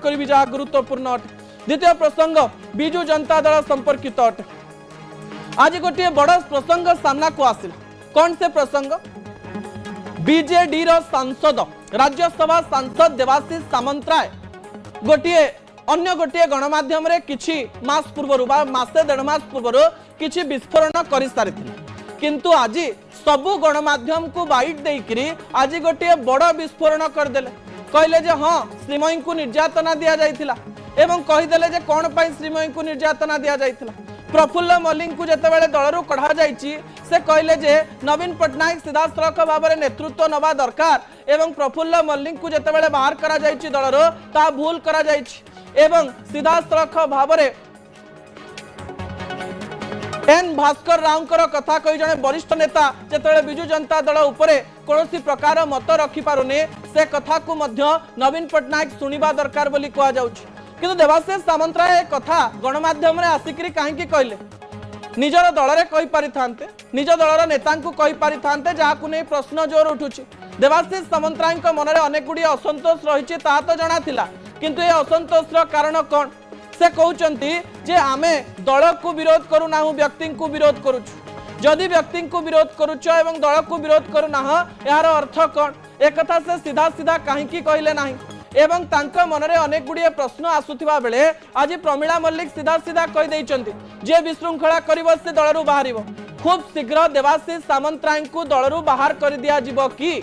करी जहाँ गुरुत्वपूर्ण अटे। द्वितीय प्रसंग बिजु जनता दल संपर्कित अटे। आज गोटे बड़ प्रसंग सामना को आसिला। कौन से प्रसंग? बीजेडी रो सांसद राज्यसभा सांसद देवाशीष सामंतराय गोटे अन्य गोटे गणमाध्यम रे किछि मास पूर्व मासे 1.5 मास पूर्व किछि विस्फोरण कर सारी, किंतु आज सबु गणमाध्यम को बाइट देकरी आज गोटे बड़ विस्फोरण करदेले। कहले जे हाँ श्रीमयी को निर्यातना दिया जाइथिला एवं कहीदेले जे कौन पाई श्रीमयी को निर्यातना दिया जाइथिला। प्रफुल्ल मल्लिक को जेतेबेले दलरू कढ़ा जाइछि से कहले जे नवीन पट्टनायक सीधासलख भाव में नेतृत्व नवा दरकार एवं प्रफुल्ल मल्लिक को जेतेबेले बाहर करा जाइछि दलरू ता भूल करा जाइछि एवं सीधासलख भाव में एन भास्कर रावकर कथा कही जने वरिष्ठ नेता जेतेबेले बिजु जनता दल उपरे कोनोसी प्रकार मत रखि पारुने से कथा को मध्य नवीन पट्टनायक सुनिबा दरकार बोली कहा जाउछि। किंतु देवाशीष सामंतराय कथा गणमाध्यम रे आसिकरी काहेकि कहले? निजर दल रे कहि पारि थांते, निज दलर नेता को कहि पारि थांते जहा को नै प्रश्न जोर उठुछि। देवाशीष सामंतराय मन रे अनेक गुडी असंतोष रहिछि ता तो जणा थिला, किंतु ए असंतोष रो कारण कोन? से कहउचंती जे आमे दल को विरोध करू नाहु, व्यक्ति को विरोध करूछु। जदि व्यक्ति को विरोध करूछ एवं दल को विरोध करू नाह यार अर्थ कोन? एक कथा से सीधा सीधा काहेकि कहले नाही एवं तांका मन रे अनेक गुडी प्रश्न आसुथिबा बेले आज प्रमिला मल्लिक सीधा सीधा कहि दैचंती जे विशृंखला करिवो से दलरू बाहरिवो। खूब शीघ्र देवाशीष सामंतराय को दलरू बाहर कर दिया जिवो कि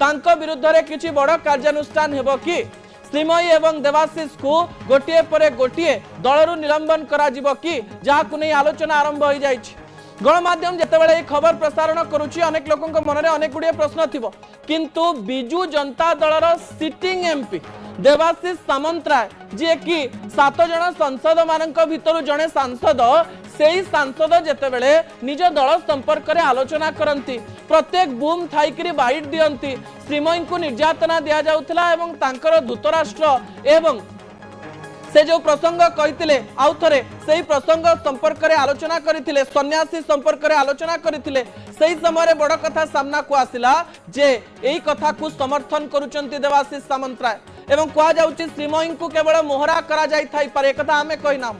तांका विरुद्ध रे किछि बड़ कार्यानुष्ठान हेबो कि श्रीमयी एवं देवाशीष को गोटिए परे गोटिए दलरू निलंबन करा जिवो कि जहा को नै आलोचना आरंभ हो जाइछि। गणमाध्यम जेतेबेले खबर प्रसारण करुछि अनेक लोकंक मनरे अनेक गुडी प्रश्न थिबो, किंतु बिजु जनता दलर सिटिंग एमपी देवाशीष सामंतराय जे कि 7 जन सांसद मानक भितर जने सांसद सेही सांसद जेतेबेले निज दल संपर्क रे आलोचना करंती, प्रत्येक बूम थाइकरी बाइट दियंती श्रीमयी को निर्यातना दिया जाउथला एवं तांकर दूतराष्ट्र एवं से जो प्रसंग कहिथिले आउ थरे सेही प्रसंग संपर्क रे आलोचना करिथिले, सन्यासी संपर्क रे आलोचना करिथिले। सेही समय रे बड़ कथा सामना को आसिला जे एही कथा को समर्थन करूचंती देवाशीष सामंतराय एवं कहा जाउची श्रीमयी को केवल मोहरा करा जाई थाई पारे कथा हमें कहिना।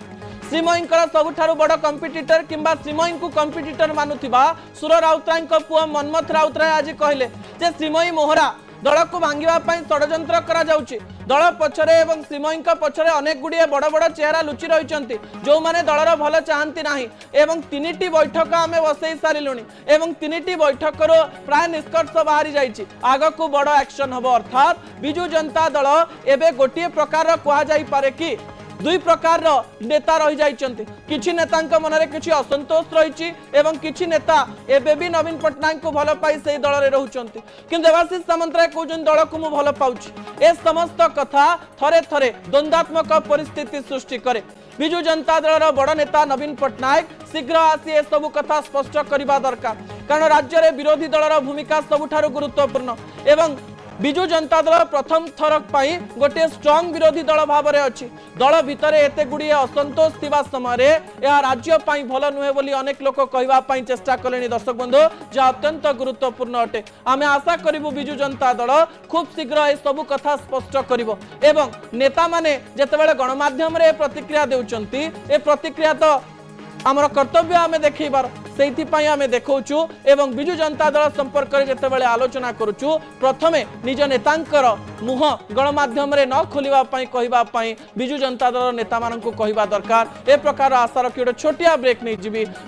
श्रीमयी सबुठारु बड़ कंपिटिटर किंबा श्रीमयी को कंपिटिटर मानुथिबा सुर राउतराय पुआ मनमथ राउतराय आज कहले जे श्रीमयी मोहरा दल को भांगिबा पई षडयंत्र करा जाउची। दल पछरे एवं श्रीमयी पछरे अनेक गुडी बड़ बड़ चेहरा लुचि रहिचंती जो माने दलर भल चाहंती नाही एवं 3टी बैठक आमे बसई सारिलुनी एवं 3टी बैठकर प्राय निष्कर्ष बाहरी जाइछि। आग को बड़ एक्शन हबो, अर्थात बिजु जनता दल एबे गोटिए प्रकार कहा जाई पारे कि दुई प्रकार नेता रही जाइछंती। किछि नेतांक मनरे किछि असंतोष रहिछि एवं किछि नेता एबे भी नवीन पट्टनायक को भल पाई सेही दल रे रहउछंती, किंतु देवाशीष सामंतराय कहउछन दल को मु भल पाउछि। ए समस्त कथा थरे थरे द्वंद्वात्मक परिस्थिति सृष्टि करे। बिजु जनता दलर बड़ नेता नवीन पट्टनायक शीघ्र आसी ए सब कथा स्पष्ट करबा दरकार, कारण राज्य रे विरोधी दलर भूमिका सबुठारु गुरुत्वपूर्ण एवं बिजु जनता दल प्रथम थरक पाई गोटे स्ट्रॉंग विरोधी दल भाव में अच्छी। दल भितर एते गुड़िए असंतोष थिबा समय रे या राज्य पाई भल नुहे बोली अनेक लोक कहबा पाई चेष्टा कलेनी। दर्शक बंधु जहाँ अत्यंत गुरुत्वपूर्ण अटे, आमे आशा करिबु बिजु जनता दल खूब शीघ्र ए सब कथा स्पष्ट करिवो एवं नेता माने जेतेबेले गणमाध्यम रे प्रतिक्रिया देउचंती ए प्रतिक्रिया तो आमर कर्तव्य आमे देखैबार सेइथिपाई आमे देखौछु एवं बिजु जनता दल संपर्क रे जेतेबेले आलोचना करूछु प्रथमे निज नेतांकर मुह गणमाध्यम रे न खोलिबा पाई कहबा पाई बिजु जनता दल नेता माननकु कहबा दरकार। ए प्रकार आशा रखि छोटिया ब्रेक नै जिबी।